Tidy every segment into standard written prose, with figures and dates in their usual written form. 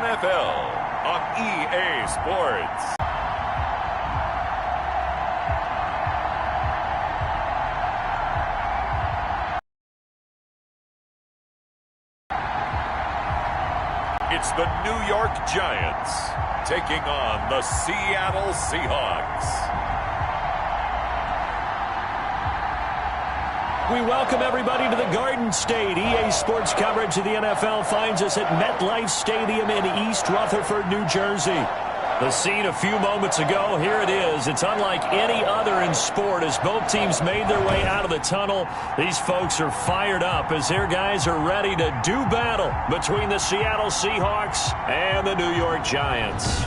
NFL on EA Sports. It's the New York Giants taking on the Seattle Seahawks. We welcome everybody to the Garden State. EA Sports coverage of the NFL finds us at MetLife Stadium in East Rutherford, New Jersey. The scene a few moments ago, here it is. It's unlike any other in sport as both teams made their way out of the tunnel. These folks are fired up as their guys are ready to do battle between the Seattle Seahawks and the New York Giants.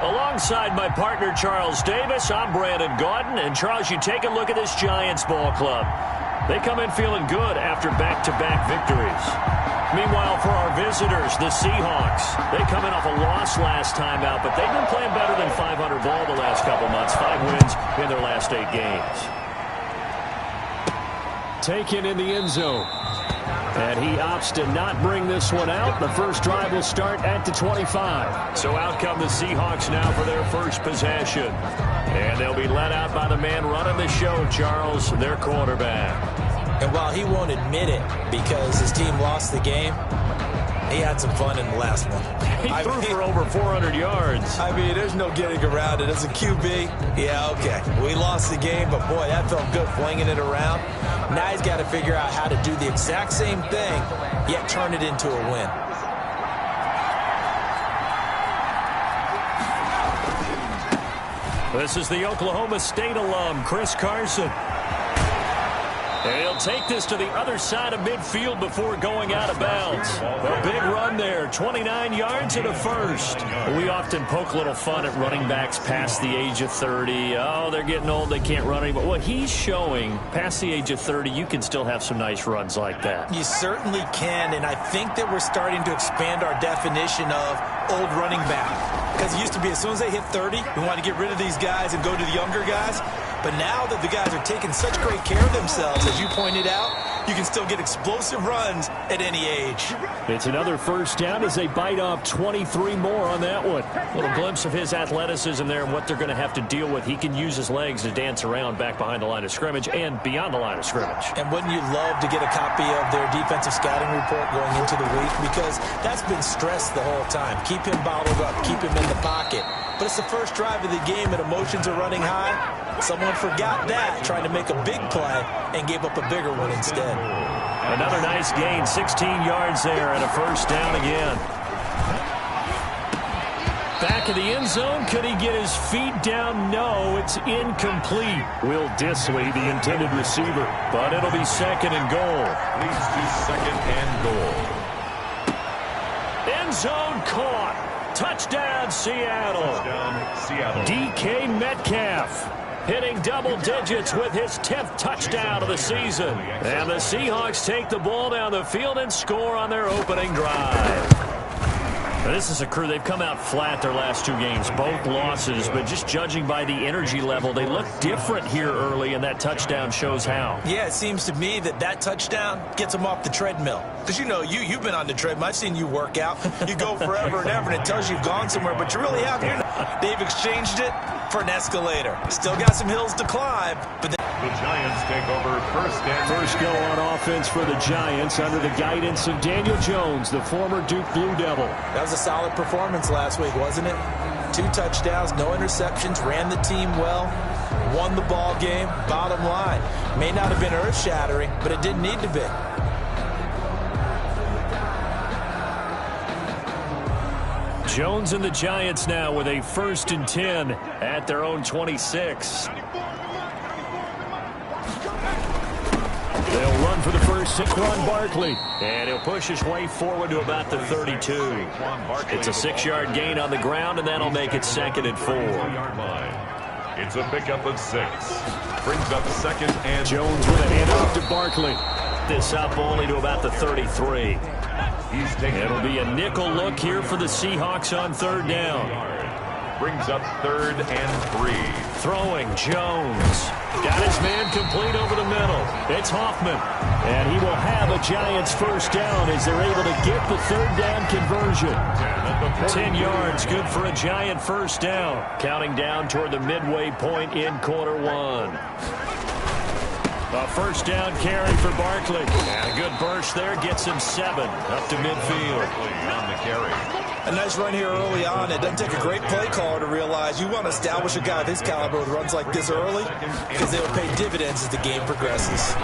Alongside my partner, Charles Davis, I'm Brandon Gaudin. And, Charles, you take a look at this Giants ball club. They come in feeling good after back-to-back victories. Meanwhile, for our visitors, the Seahawks, they come in off a loss last time out, but they've been playing better than 500 ball the last couple months. 5 wins in their last 8 games. Taken in the end zone. And he opts to not bring this one out. The first drive will start at the 25. So out come the Seahawks now for their first possession. And they'll be let out by the man running the show, Charles, their quarterback. And while he won't admit it because his team lost the game, he had some fun in the last one. He threw for over 400 yards. I mean, there's no getting around it. As a QB, yeah, okay. We lost the game, but boy, that felt good flinging it around. Now he's got to figure out how to do the exact same thing, yet turn it into a win. This is the Oklahoma State alum, Chris Carson. And he'll take this to the other side of midfield before going out of bounds. A big run there, 29 yards and a first. We often poke a little fun at running backs past the age of 30. Oh, they're getting old, they can't run anymore. Well, he's showing past the age of 30, you can still have some nice runs like that. You certainly can, and I think that we're starting to expand our definition of old running back. Because it used to be as soon as they hit 30, we want to get rid of these guys and go to the younger guys. But now that the guys are taking such great care of themselves, as you pointed out, you can still get explosive runs at any age. It's another first down as they bite off 23 more on that one. A little glimpse of his athleticism there and what they're going to have to deal with. He can use his legs to dance around back behind the line of scrimmage and beyond the line of scrimmage. And wouldn't you love to get a copy of their defensive scouting report going into the week? Because that's been stressed the whole time. Keep him bottled up. Keep him in the pocket. But it's the first drive of the game and emotions are running high. Someone forgot that, trying to make a big play, and gave up a bigger one instead. Another nice gain, 16 yards there, and a first down again. Back of the end zone, could he get his feet down? No, it's incomplete. Will Disley, the intended receiver, but it'll be second and goal. Leads to second and goal. End zone caught. Touchdown, Seattle. Touchdown, Seattle. DK Metcalf hitting double digits with his 10th touchdown of the season. And the Seahawks take the ball down the field and score on their opening drive. Now, this is a crew, they've come out flat their last 2 games, both losses, but just judging by the energy level, they look different here early, and that touchdown shows how. Yeah, it seems to me that touchdown gets them off the treadmill. Because, you know, you've been on the treadmill. I've seen you work out. You go forever and ever, and it tells you you've gone somewhere, but you really haven't. They've exchanged it for an escalator. Still got some hills to climb, but the Giants take over first go on offense for the Giants under the guidance of Daniel Jones, the former Duke Blue Devil. That was a solid performance last week, wasn't it? 2 touchdowns, no interceptions, ran the team well, won the ball game. Bottom line, may not have been earth-shattering, but it didn't need to be. Jones and the Giants now with a 1st and 10 at their own 26. They'll run for the first. Saquon Barkley. And he'll push his way forward to about the 32. It's a 6-yard gain on the ground, and that'll make it 2nd and 4. It's a pickup of 6. Brings up 2nd and Jones with a handoff to Barkley. This up only to about the 33. It'll be a nickel look here for the Seahawks on 3rd down. Brings up 3rd and 3. Throwing, Jones. Got his man complete over the middle. It's Hoffman. And he will have a Giants first down as they're able to get the 3rd down conversion. 10 yards, good for a Giant first down. Counting down toward the midway point in quarter 1. A first down carry for Barkley. And a good burst there gets him 7 up to midfield. On the carry. A nice run here early on. It doesn't take a great play caller to realize you want to establish a guy of his caliber with runs like this early because they will pay dividends as the game progresses.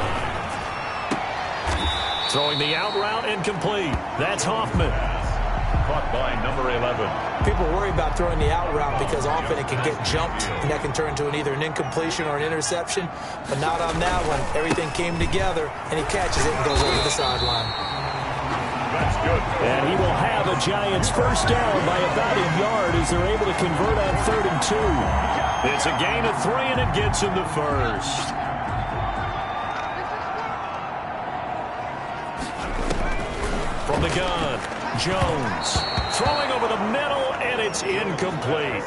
Throwing the out route incomplete. That's Hoffman. Caught by number 11. People worry about throwing the out route because often it can get jumped and that can turn into either an incompletion or an interception. But not on that one. Everything came together and he catches it and goes over the sideline. That's good. And he will have a Giants first down by about a yard as they're able to convert on 3rd and 2. It's a gain of 3 and it gets him the first. From the gun, Jones throwing over the middle, and it's incomplete.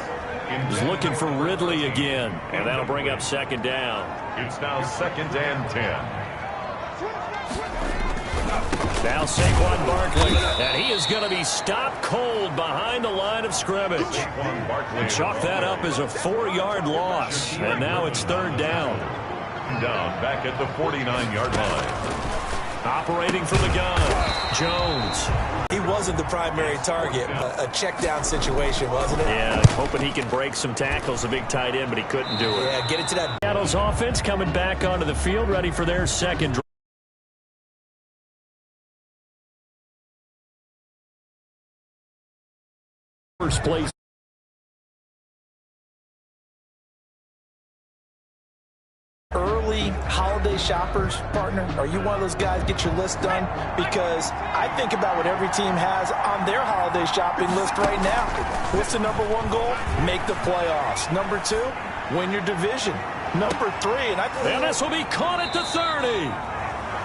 He's looking for Ridley again, and that'll bring up 2nd down. It's now 2nd and 10. Now Saquon Barkley, and he is going to be stopped cold behind the line of scrimmage. Chalk that up as a 4-yard loss, and now it's 3rd down. Down back at the 49-yard line. Operating from the gun, Jones. He wasn't the primary target, but a check down situation, wasn't it? Yeah, hoping he can break some tackles, a big tight end, but he couldn't do it. Yeah, get it to that. Seattle's offense coming back onto the field, ready for their second drive. First place. Early holiday shoppers, partner, are you one of those guys get your list done? Because I think about what every team has on their holiday shopping list right now. What's the number 1 goal? Make the playoffs. Number 2, win your division. Number 3, and this will be caught at the 30.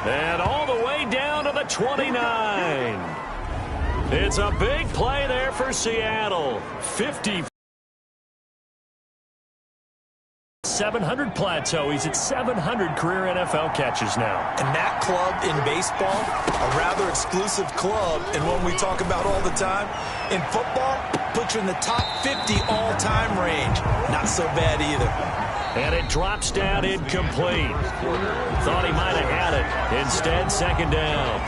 And all the way down to the 29. It's a big play there for Seattle. 700 plateau. He's at 700 career NFL catches now. And that club in baseball, a rather exclusive club, and one we talk about all the time. In football, puts you in the top 50 all-time range. Not so bad either. And it drops down incomplete. Thought he might have had it. Instead, 2nd down.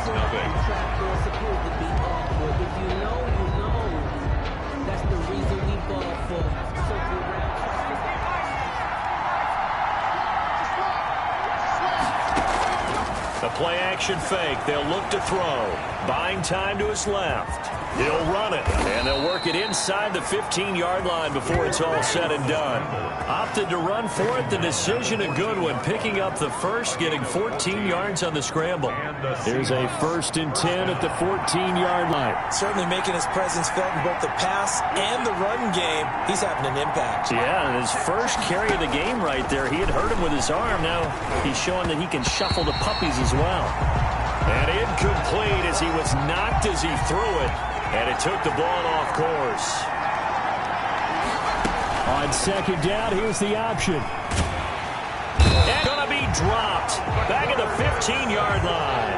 The play-action fake. They'll look to throw. Buying time to his left. He'll run it, and they'll work it inside the 15-yard line before it's all said and done. Opted to run for it. The decision a good one. Picking up the first, getting 14 yards on the scramble. There's a 1st and 10 at the 14-yard line. Certainly making his presence felt in both the pass and the run game. He's having an impact. Yeah, and his first carry of the game right there, he had hurt him with his arm. Now he's showing that he can shuffle the puppies as well. And incomplete as he was knocked as he threw it. And it took the ball off course. On 2nd down, here's the option. And going to be dropped. Back at the 15-yard line.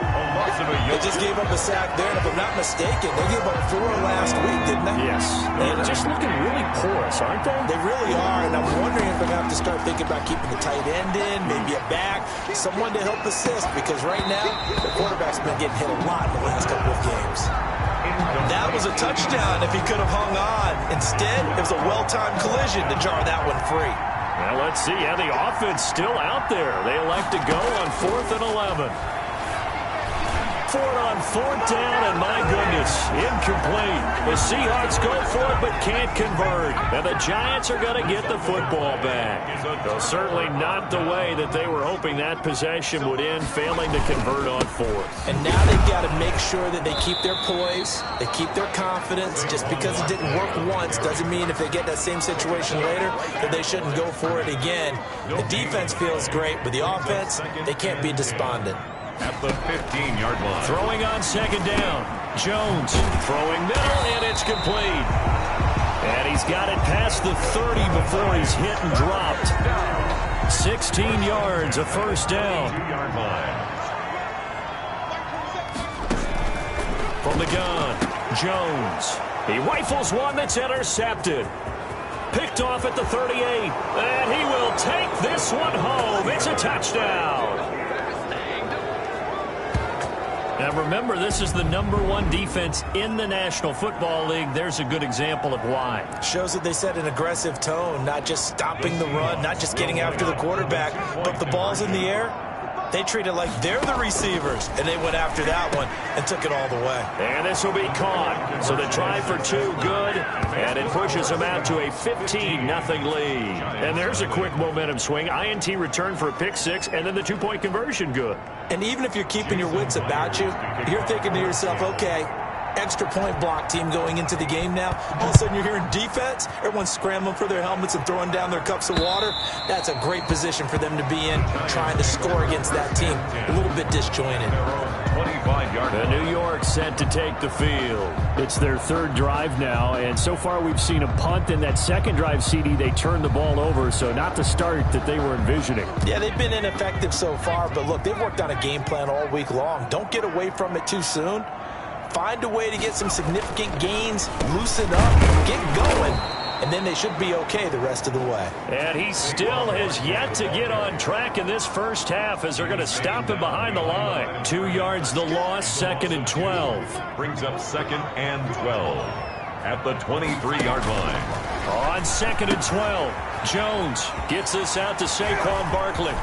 They just gave up a sack there, and if I'm not mistaken, they gave up 4 last week, didn't they? Yes. They're just looking really porous, aren't they? They really are, and I'm wondering if they're going to have to start thinking about keeping the tight end in, maybe a back, someone to help assist, because right now, the quarterback's been getting hit a lot in the last couple of games. That was a touchdown if he could have hung on. Instead, it was a well-timed collision to jar that one free. Well, let's see. Yeah, the offense still out there. They elect to go on 4th and 11. Ford on 4th down, and my goodness, incomplete. The Seahawks go for it but can't convert. And the Giants are going to get the football back. Though certainly not the way that they were hoping that possession would end, failing to convert on 4th. And now they've got to make sure that they keep their poise, they keep their confidence. Just because it didn't work once doesn't mean if they get that same situation later that they shouldn't go for it again. The defense feels great, but the offense, they can't be despondent. At the 15-yard line. Throwing on 2nd down. Jones throwing middle, and it's complete. And he's got it past the 30 before he's hit and dropped. 16 yards, a first down. From the gun, Jones. He rifles one that's intercepted. Picked off at the 38. And he will take this one home. It's a touchdown. Now remember, this is the #1 defense in the National Football League. There's a good example of why. Shows that they set an aggressive tone, not just stopping the run, not just getting after the quarterback, but if the ball's in the air, they treat it like they're the receivers, and they went after that one and took it all the way. And this will be caught. So the try for two, good, and it pushes them out to a 15-0 lead. And there's a quick momentum swing. INT return for a pick six, and then the two-point conversion, good. And even if you're keeping your wits about you, you're thinking to yourself, okay, extra point block team going into the game now. All of a sudden you're hearing defense. Everyone's scrambling for their helmets and throwing down their cups of water. That's a great position for them to be in, trying to score against that team. A little bit disjointed. And New York set to take the field. It's their third drive now, and so far we've seen a punt. In that second drive, CD, they turned the ball over, so not the start that they were envisioning. Yeah, they've been ineffective so far, but look, they've worked on a game plan all week long. Don't get away from it too soon. Find a way to get some significant gains, loosen up, get going, and then they should be okay the rest of the way. And he still has yet to get on track in this first half as they're going to stop him behind the line. 2 yards the loss, 2nd and 12. Brings up 2nd and 12 at the 23-yard line. On 2nd and 12, Jones gets this out to Saquon Barkley.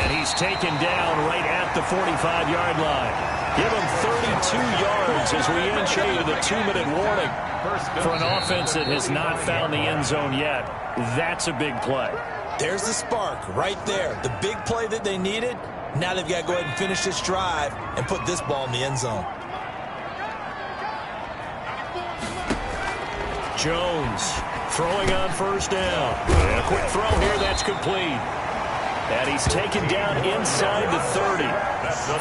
And he's taken down right at the 45-yard line. Give him 32 yards as we inch into the 2-minute warning. For an offense that has not found the end zone yet, that's a big play. There's the spark right there. The big play that they needed. Now they've got to go ahead and finish this drive and put this ball in the end zone. Jones throwing on first down. And a quick throw here, that's complete. And he's taken down inside the 30.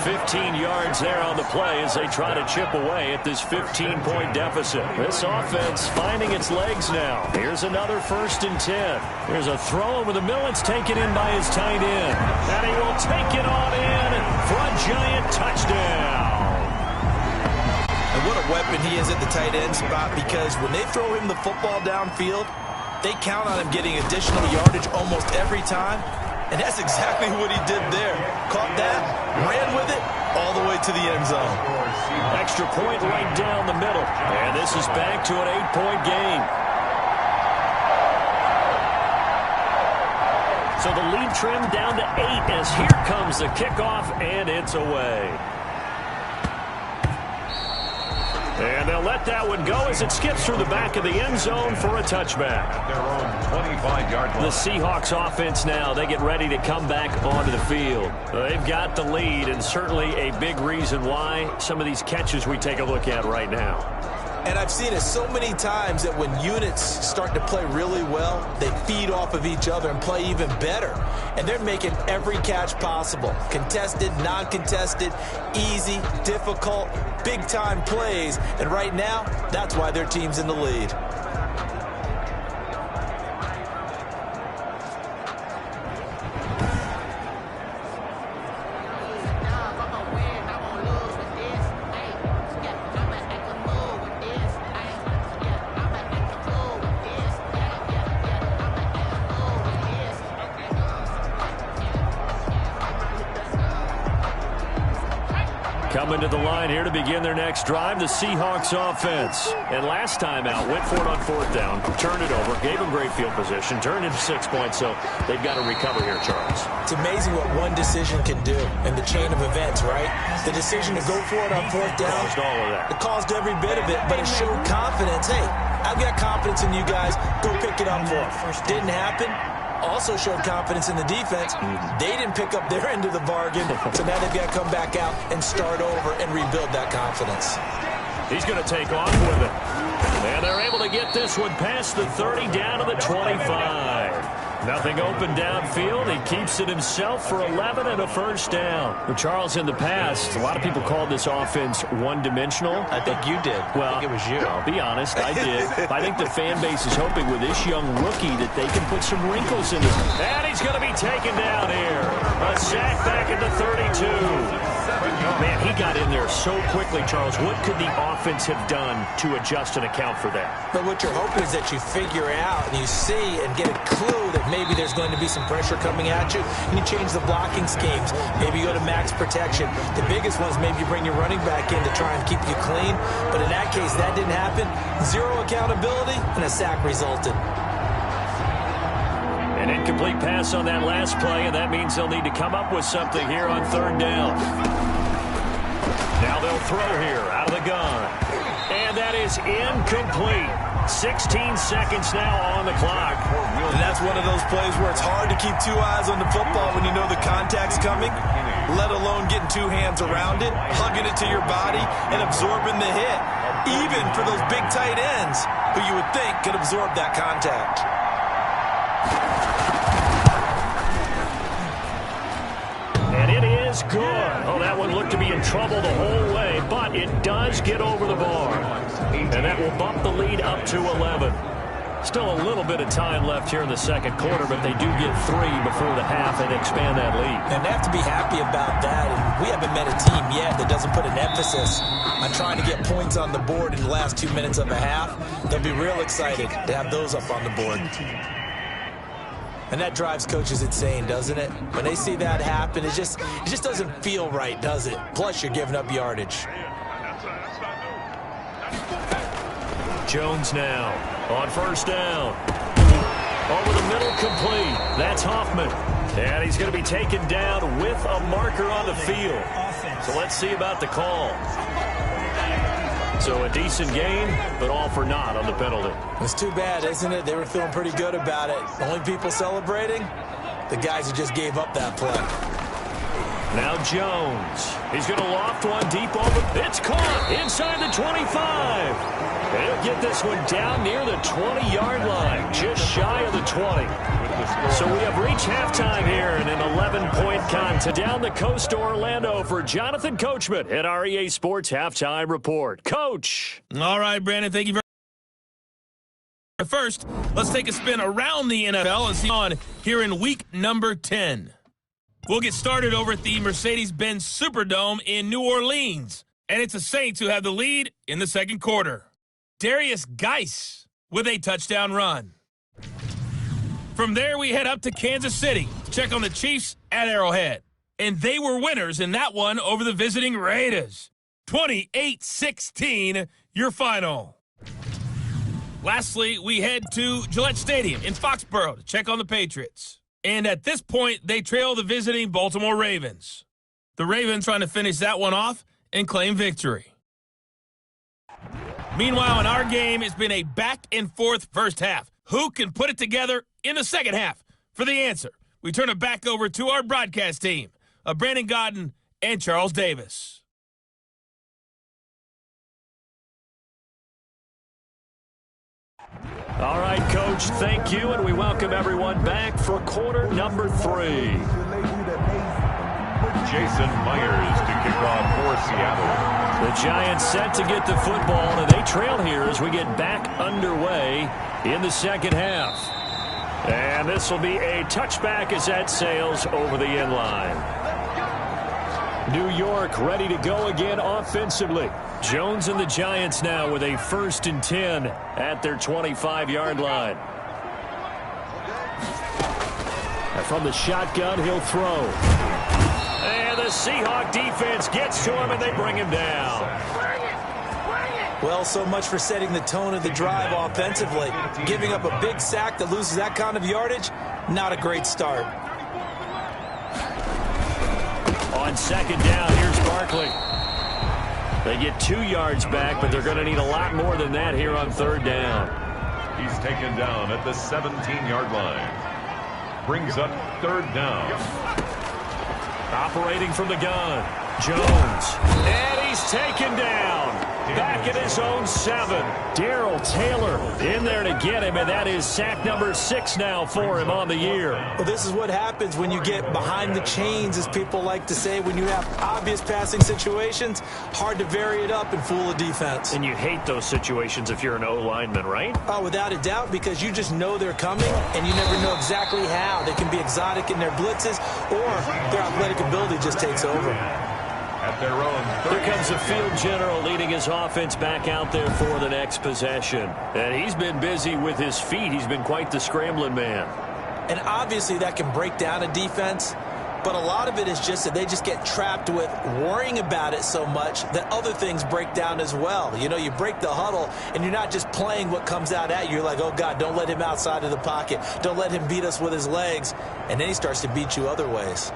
15 yards there on the play as they try to chip away at this 15-point deficit. This offense finding its legs now. Here's another 1st and 10. Here's a throw over the middle. It's taken in by his tight end. And he will take it on in for a giant touchdown. And what a weapon he is at the tight end spot, because when they throw him the football downfield, they count on him getting additional yardage almost every time. And that's exactly what he did there. Caught that, ran with it, all the way to the end zone. Extra point right down the middle. And this is back to an 8-point game. So the lead trimmed down to 8 as here comes the kickoff, and it's away. And they'll let that one go as it skips through the back of the end zone for a touchback. At their own 25-yard line. The Seahawks offense now, they get ready to come back onto the field. They've got the lead, and certainly a big reason why some of these catches we take a look at right now. And I've seen it so many times that when units start to play really well, they feed off of each other and play even better. And they're making every catch possible. Contested, non-contested, easy, difficult, big-time plays. And right now, that's why their team's in the lead. Coming to the line here to begin their next drive, the Seahawks offense. And last time out, went for it on 4th down, turned it over, gave them great field position, turned into 6 points, so they've got to recover here, Charles. It's amazing what one decision can do in the chain of events, right? The decision to go for it on 4th down. Caused all of that. It caused every bit of it, but it showed confidence. Hey, I've got confidence in you guys. Go pick it up for it. Didn't happen. Also showed confidence in the defense. They didn't pick up their end of the bargain, so now they've got to come back out and start over and rebuild that confidence. He's going to take off with it. And they're able to get this one past the 30 down to the 25. Nothing open downfield. He keeps it himself for 11 and a first down. Well, Charles, in the past, a lot of people called this offense one-dimensional. I think you did. Well, I think it was you. I'll be honest, I did. I think the fan base is hoping with this young rookie that they can put some wrinkles in it. And he's going to be taken down here. A sack back at the 32. Man, he got in there so quickly, Charles. What could the offense have done to adjust and account for that? But what you're hoping is that you figure out and you see and get a clue that maybe there's going to be some pressure coming at you, and you change the blocking schemes. Maybe you go to max protection. The biggest one is maybe you bring your running back in to try and keep you clean. But in that case, that didn't happen. Zero accountability, and a sack resulted. An incomplete pass on that last play, and that means they'll need to come up with something here on third down. Now they'll throw here out of the gun. And that is incomplete. 16 seconds now on the clock. And that's one of those plays where it's hard to keep two eyes on the football when you know the contact's coming, let alone getting two hands around it, hugging it to your body, and absorbing the hit. Even for those big tight ends who you would think could absorb that contact. And it is good. Oh, that one looked to be in trouble the whole way, but it does get over the bar. And that will bump the lead up to 11. Still a little bit of time left here in the second quarter, but they do get 3 before the half and expand that lead. And they have to be happy about that. And we haven't met a team yet that doesn't put an emphasis on trying to get points on the board in the last 2 minutes of a half. They'll be real excited to have those up on the board. And that drives coaches insane, doesn't it? When they see that happen, it just doesn't feel right, does it? Plus, you're giving up yardage. Jones now on first down. Over the middle, complete. That's Hoffman. And he's going to be taken down with a marker on the field. So let's see about the call. So a decent gain, but all for naught on the penalty. It's too bad, isn't it? They were feeling pretty good about it. Only people celebrating? The guys who just gave up that play. Now Jones. He's going to loft one deep over. It's caught inside the 25. They'll get this one down near the 20-yard line, just shy of the 20. So we have reached halftime here in an 11-point contest. Down the coast to Orlando for Jonathan Coachman at our EA Sports Halftime Report. Coach. All right, Brandon, thank you very much. First, let's take a spin around the NFL and see on here in week number 10. We'll get started over at the Mercedes-Benz Superdome in New Orleans. And it's the Saints who have the lead in the second quarter. Darius Geis with a touchdown run. From there, we head up to Kansas City to check on the Chiefs at Arrowhead. And they were winners in that one over the visiting Raiders. 28-16, your final. Lastly, we head to Gillette Stadium in Foxborough to check on the Patriots. And at this point, they trail the visiting Baltimore Ravens. The Ravens trying to finish that one off and claim victory. Meanwhile, in our game, it's been a back-and-forth first half. Who can put it together in the second half? For the answer, we turn it back over to our broadcast team of Brandon Godden and Charles Davis. All right, Coach, thank you, and we welcome everyone back for quarter number 3. Jason Myers to kick off for Seattle. The Giants set to get the football, and they trail here as we get back underway in the second half. And this will be a touchback as that sails over the end line. New York ready to go again offensively. Jones and the Giants now with a 1st and 10 at their 25-yard line. And from the shotgun, he'll throw. And the Seahawks defense gets to him, and they bring him down. Well, so much for setting the tone of the drive offensively. Giving up a big sack that loses that kind of yardage, not a great start. On second down, here's Barkley. They get 2 yards back, but they're going to need a lot more than that here on third down. He's taken down at the 17-yard line. Brings up third down. Operating from the gun, Jones. And he's taken down. back at his own 7. Darrell Taylor in there to get him, and that is sack number 6 now for him on the year. Well, this is what happens when you get behind the chains, as people like to say. When you have obvious passing situations, hard to vary it up and fool a defense. And you hate those situations if you're an O-lineman, right? Oh, without a doubt, because you just know they're coming, and you never know exactly how. They can be exotic in their blitzes, or their athletic ability just takes over. At their own 30. Here comes the field general leading his offense back out there for the next possession. And he's been busy with his feet. He's been quite the scrambling man. And obviously that can break down a defense, but a lot of it is just that they just get trapped with worrying about it so much that other things break down as well. You know, you break the huddle, and you're not just playing what comes out at you. You're like, oh, God, don't let him outside of the pocket. Don't let him beat us with his legs. And then he starts to beat you other ways.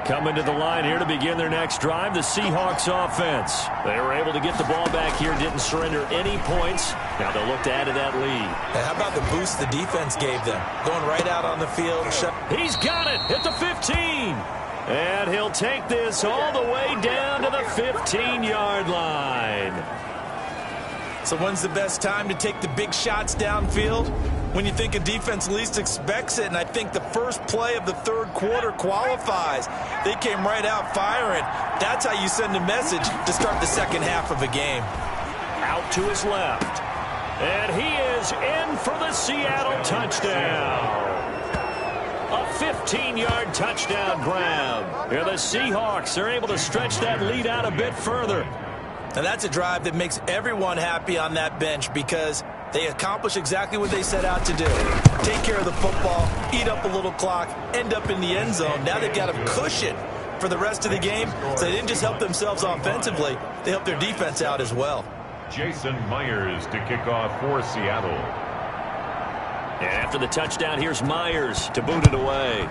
Coming to the line here to begin their next drive, the Seahawks offense. They were able to get the ball back here, didn't surrender any points. Now they'll look to add to that lead. And how about the boost the defense gave them? Going right out on the field. He's got it at the 15. And he'll take this all the way down to the 15-yard line. So when's the best time to take the big shots downfield? When you think a defense least expects it, and I think the first play of the third quarter qualifies. They came right out firing. That's how you send a message to start the second half of a game. Out to his left. And he is in for the Seattle touchdown. A 15-yard touchdown grab. Here the Seahawks are able to stretch that lead out a bit further. And that's a drive that makes everyone happy on that bench because they accomplish exactly what they set out to do. Take care of the football, eat up a little clock, end up in the end zone. Now they've got a cushion for the rest of the game. So they didn't just help themselves offensively, they helped their defense out as well. Jason Myers to kick off for Seattle. And after the touchdown, here's Myers to boot it away.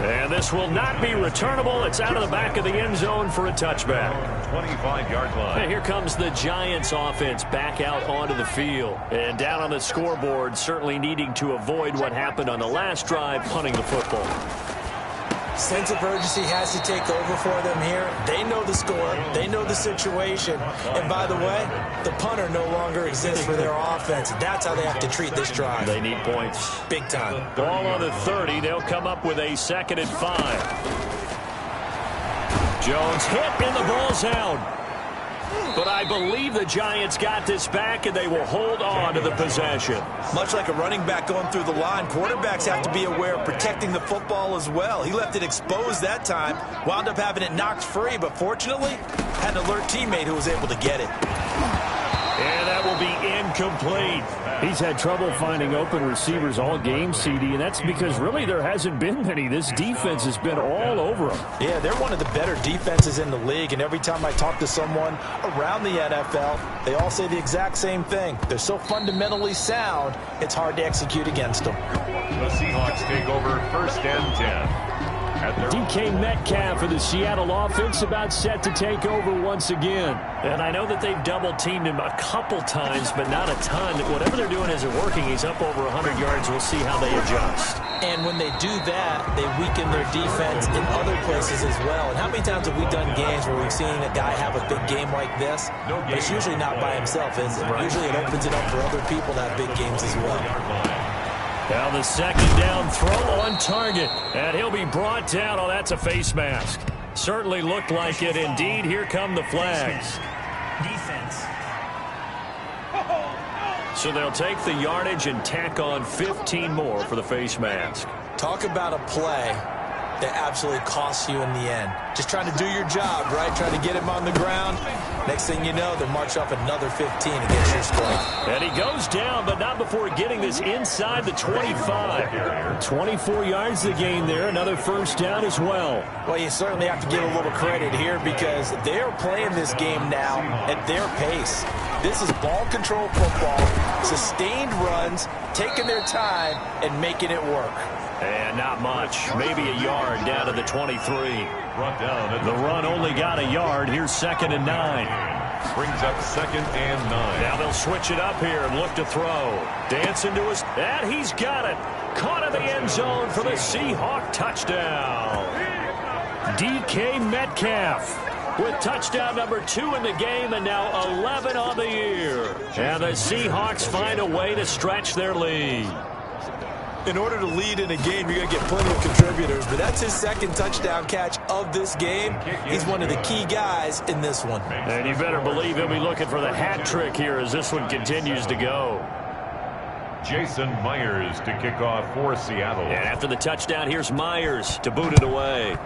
And this will not be returnable. It's out of the back of the end zone for a touchback. 25-yard line. And here comes the Giants offense back out onto the field. And down on the scoreboard, certainly needing to avoid what happened on the last drive, punting the football. Sense of urgency has to take over for them here. They know the score. They know the situation. And by the way, the punter no longer exists for their offense. That's how they have to treat this drive. They need points. Big time. Ball on the 30. They'll come up with a 2nd and 5. Jones hit and the ball's out. But I believe the Giants got this back, and they will hold on to the possession. Much like a running back going through the line, quarterbacks have to be aware of protecting the football as well. He left it exposed that time, wound up having it knocked free, but fortunately, had an alert teammate who was able to get it. And that will be incomplete. He's had trouble finding open receivers all game, CD, and that's because really there hasn't been many. This defense has been all over him. Yeah, they're one of the better defenses in the league, and every time I talk to someone around the NFL, they all say the exact same thing. They're so fundamentally sound, it's hard to execute against them. The Seahawks take over 1st and 10. DK Metcalf for the Seattle offense about set to take over once again. And I know that they've double-teamed him a couple times, but not a ton. Whatever they're doing isn't working. He's up over 100 yards. We'll see how they adjust. And when they do that, they weaken their defense in other places as well. And how many times have we done games where we've seen a guy have a big game like this? But it's usually not by himself, is it? Usually it opens it up for other people to have big games as well. Now the 2nd down throw on target. And he'll be brought down. Oh, that's a face mask. Certainly looked like it. Indeed, here come the flags. Defense. So they'll take the yardage and tack on 15 more for the face mask. Talk about a play that absolutely costs you in the end. Just trying to do your job, right? Trying to get him on the ground. Next thing you know, they'll march up another 15 against your strike. And he goes down, but not before getting this inside the 25. 24 yards the gain there. Another 1st down as well. Well, you certainly have to give a little credit here because they're playing this game now at their pace. This is ball control football, sustained runs, taking their time, and making it work. And not much. Maybe a yard down to the 23. Brought down. The run only got a yard. Here's 2nd and 9. Brings up 2nd and 9. Now they'll switch it up here and look to throw. Dancing to his... And he's got it. Caught in the end zone for the Seahawk touchdown. DK Metcalf with touchdown number 2 in the game and now 11 on the year. And the Seahawks find a way to stretch their lead. In order to lead in a game, you're going to get plenty of contributors, but that's his 2nd touchdown catch of this game. He's one of the key guys in this one. And you better believe he'll be looking for the hat trick here as this one continues to go. Jason Myers to kick off for Seattle. And after the touchdown, here's Myers to boot it away.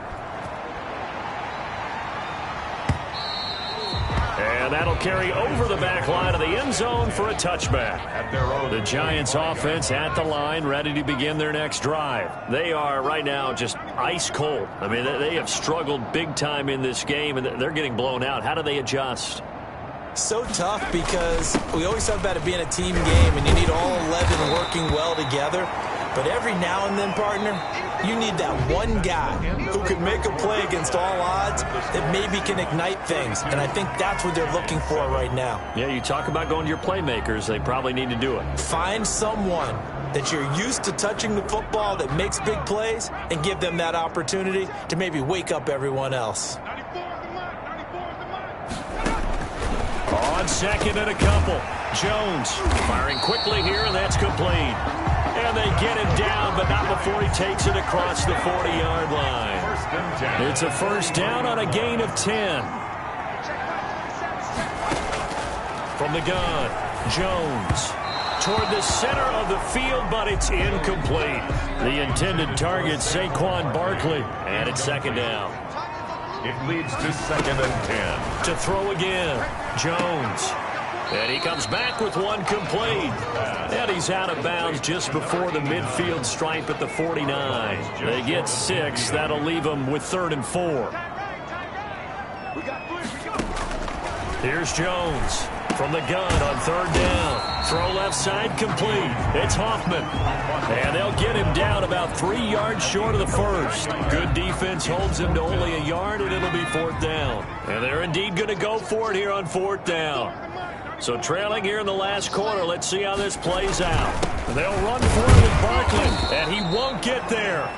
And that'll carry over the back line of the end zone for a touchback. The Giants offense at the line, ready to begin their next drive. They are right now just ice cold. I mean, they have struggled big time in this game, and they're getting blown out. How do they adjust? So tough because we always talk about it being a team game, and you need all 11 working well together. But every now and then, partner, you need that one guy who can make a play against all odds that maybe can ignite things. And I think that's what they're looking for right now. Yeah, you talk about going to your playmakers. They probably need to do it. Find someone that you're used to touching the football that makes big plays and give them that opportunity to maybe wake up everyone else. On 2nd and a couple. Jones firing quickly here, and that's complete. And they get him down, but not before he takes it across the 40-yard line. It's a first down on a gain of 10. From the gun, Jones toward the center of the field, but it's incomplete. The intended target, Saquon Barkley, and it's 2nd down. It leads to 2nd and 10. To throw again, Jones. And he comes back with one complete. And he's out of bounds just before the midfield stripe at the 49. They get 6. That'll leave them with 3rd and 4. Here's Jones from the gun on 3rd down. Throw left side complete. It's Hoffman. And they'll get him down about 3 yards short of the first. Good defense holds him to only a yard, and it'll be 4th down. And they're indeed going to go for it here on 4th down. So trailing here in the last quarter, let's see how this plays out. They'll run for it with Barkley, and he won't get there.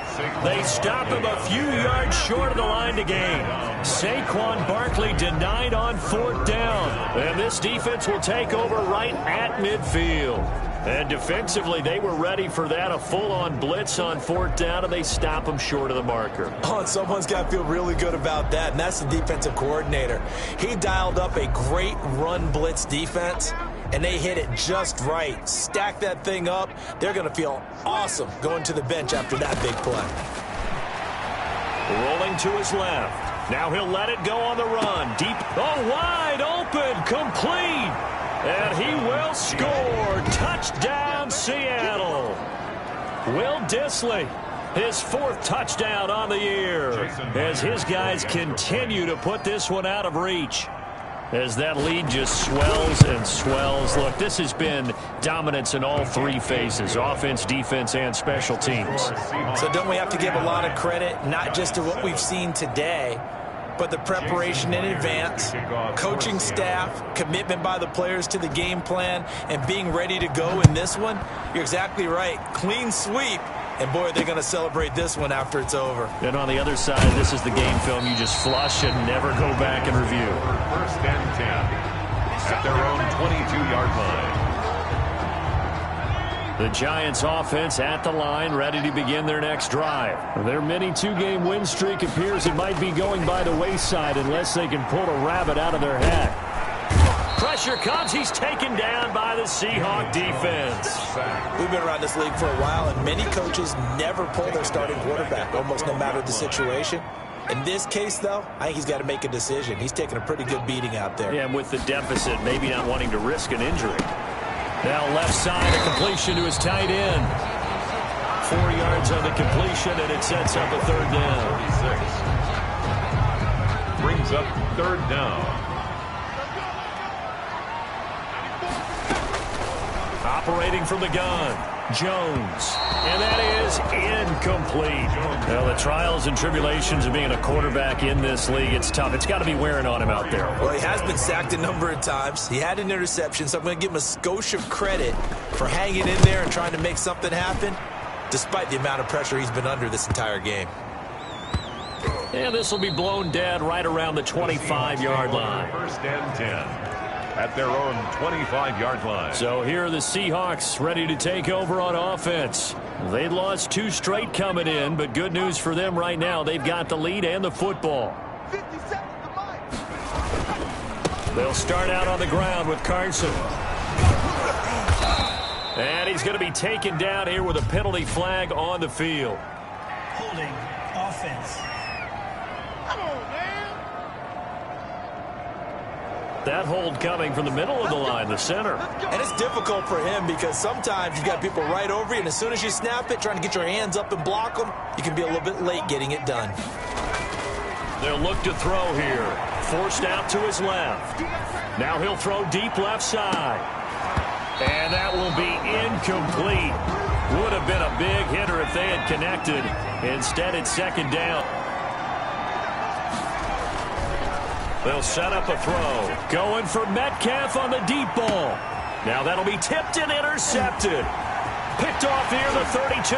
They stop him a few yards short of the line to gain. Saquon Barkley denied on 4th down. And this defense will take over right at midfield. And defensively, they were ready for that, a full-on blitz on 4th down, and they stop him short of the marker. Oh, and someone's got to feel really good about that, and that's the defensive coordinator. He dialed up a great run blitz defense, and they hit it just right. Stack that thing up. They're going to feel awesome going to the bench after that big play. Rolling to his left. Now he'll let it go on the run. Deep, wide open, complete. And he will score. Touchdown, Seattle. Will Dissly, his 4th touchdown on the year, as his guys continue to put this one out of reach. As that lead just swells and swells. Look, this has been dominance in all 3 phases, offense, defense, and special teams. So don't we have to give a lot of credit, not just to what we've seen today, but the preparation in advance, coaching staff, commitment by the players to the game plan, and being ready to go in this one? You're exactly right. Clean sweep. And, boy, they're going to celebrate this one after it's over. And on the other side, this is the game film you just flush and never go back and review. 1st and 10 at their own 22-yard line. The Giants offense at the line, ready to begin their next drive. Their mini 2-game win streak appears it might be going by the wayside unless they can pull a rabbit out of their hat. Pressure comes. He's taken down by the Seahawk defense. We've been around this league for a while, and many coaches never pull their starting quarterback, almost no matter the situation. In this case, though, I think he's got to make a decision. He's taking a pretty good beating out there. Yeah, and with the deficit, maybe not wanting to risk an injury. Now left side, a completion to his tight end. 4 yards on the completion, and it sets up a 3rd down. 46. Brings up 3rd down. Operating from the gun, Jones. And that is incomplete. Well, the trials and tribulations of being a quarterback in this league, it's tough. It's got to be wearing on him out there. Well, he has been sacked a number of times. He had an interception, so I'm going to give him a skosh of credit for hanging in there and trying to make something happen, despite the amount of pressure he's been under this entire game. And this will be blown dead right around the 25-yard line. First and 10 at their own 25-yard line. So here are the Seahawks ready to take over on offense. They'd lost 2 straight coming in, but good news for them right now. They've got the lead and the football. They'll start out on the ground with Carson. And he's going to be taken down here with a penalty flag on the field. Holding offense. Come on, man. That hold coming from the middle of the line, the center. And it's difficult for him because sometimes you've got people right over you, and as soon as you snap it, trying to get your hands up and block them, you can be a little bit late getting it done. They'll look to throw here. Forced out to his left. Now he'll throw deep left side. And that will be incomplete. Would have been a big hitter if they had connected. Instead, it's second down. They'll set up a throw. Going for Metcalf on the deep ball. Now that'll be tipped and intercepted. Picked off near the 32.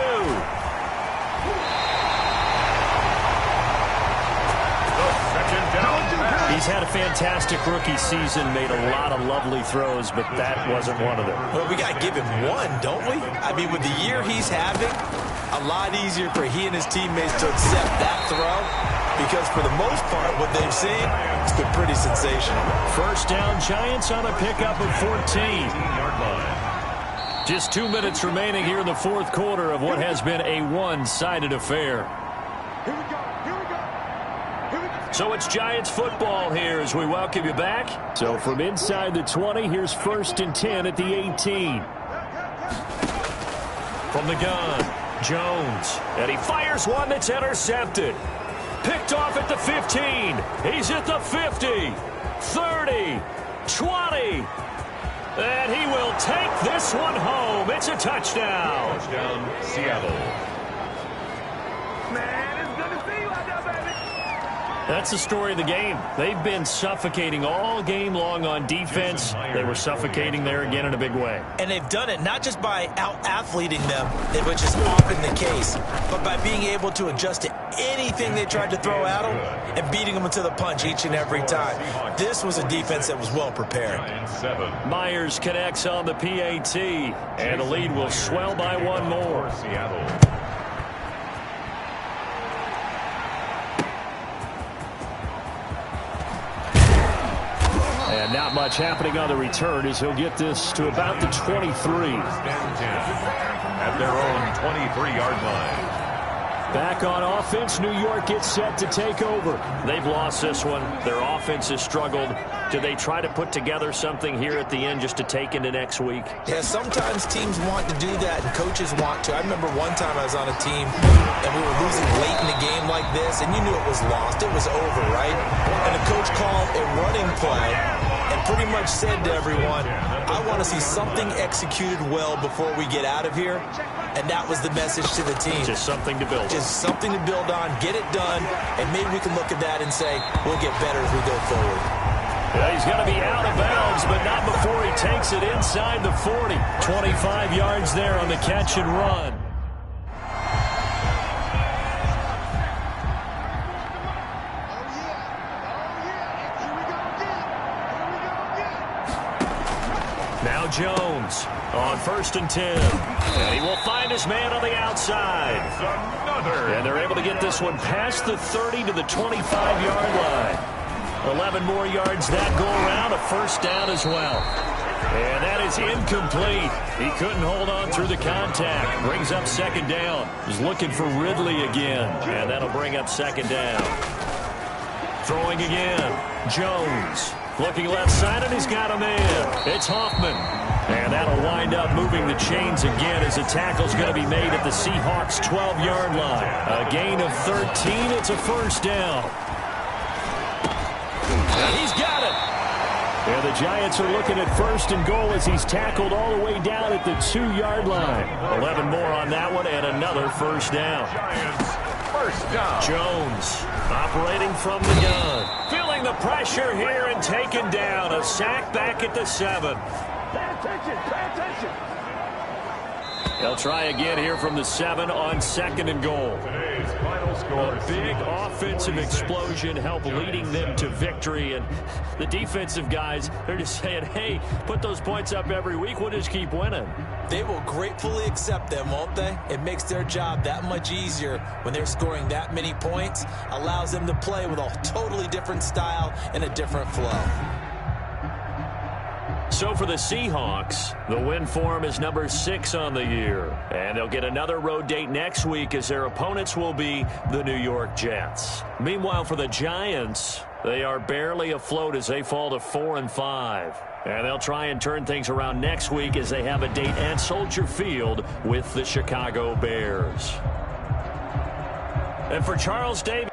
He's had a fantastic rookie season, made a lot of lovely throws, but that wasn't one of them. Well, we got to give him one, don't we? I mean, with the year he's having, a lot easier for he and his teammates to accept that throw because for the most part, what they've seen, it's been pretty sensational. First down, Giants on a pickup of 14. Just 2 minutes remaining here in the fourth quarter of what has been a one-sided affair. So it's Giants football here as we welcome you back. So from inside the 20, here's first and 10 at the 18. From the gun, Jones. And he fires one that's intercepted. Picked off at the 15. He's at the 50, 30, 20. And he will take this one home. It's a touchdown. Touchdown, Seattle. Man, it's good to see you out there, baby. That's the story of the game. They've been suffocating all game long on defense. They were suffocating there again in a big way. And they've done it not just by out-athleting them, which is often the case, but by being able to adjust to anything they tried to throw at them and beating them to the punch each and every time. This was a defense that was well prepared. Myers connects on the PAT, and the lead will swell by one more. Seattle. And not much happening on the return as he'll get this to about the 23. At their own 23-yard line. Back on offense, New York gets set to take over. They've lost this one. Their offense has struggled. Do they try to put together something here at the end just to take into next week? Yeah, sometimes teams want to do that and coaches want to. I remember one time I was on a team and we were losing late in the game like this and you knew it was lost. It was over, right? And the coach called a running play and pretty much said to everyone, I want to see something executed well before we get out of here. And that was the message to the team. Just something to build on. Just something to build on, get it done, and maybe we can look at that and say, we'll get better as we go forward. Yeah, he's going to be out of bounds, but not before he takes it inside the 40. 25 yards there on the catch and run. Now Jones on first and 10. And he will find his man on the outside. And they're able to get this one past the 30 to the 25-yard line. 11 more yards that go around, a first down as well. And that is incomplete. He couldn't hold on through the contact. Brings up second down. He's looking for Ridley again. And that'll bring up second down. Throwing again. Jones. Looking left side, and he's got him in. It's Hoffman. And that'll wind up moving the chains again as the tackle's going to be made at the Seahawks' 12-yard line. A gain of 13. It's a first down. And he's got it. And the Giants are looking at first and goal as he's tackled all the way down at the 2-yard line. 11 more on that one and another first down. Giants, first down. Jones operating from the gun. Feeling the pressure here and taken down. A sack back at the 7. Pay attention, pay attention. They'll try again here from the 7 on 2nd and goal. Today's final score. A big offensive explosion helped leading them to victory. And the defensive guys, they're just saying, hey, put those points up every week. We'll just keep winning. They will gratefully accept them, won't they? It makes their job that much easier when they're scoring that many points. Allows them to play with a totally different style and a different flow. So for the Seahawks, the win form is number 6 on the year. And they'll get another road date next week as their opponents will be the New York Jets. Meanwhile, for the Giants, they are barely afloat as they fall to 4-5. And they'll try and turn things around next week as they have a date at Soldier Field with the Chicago Bears. And for Charles Davis.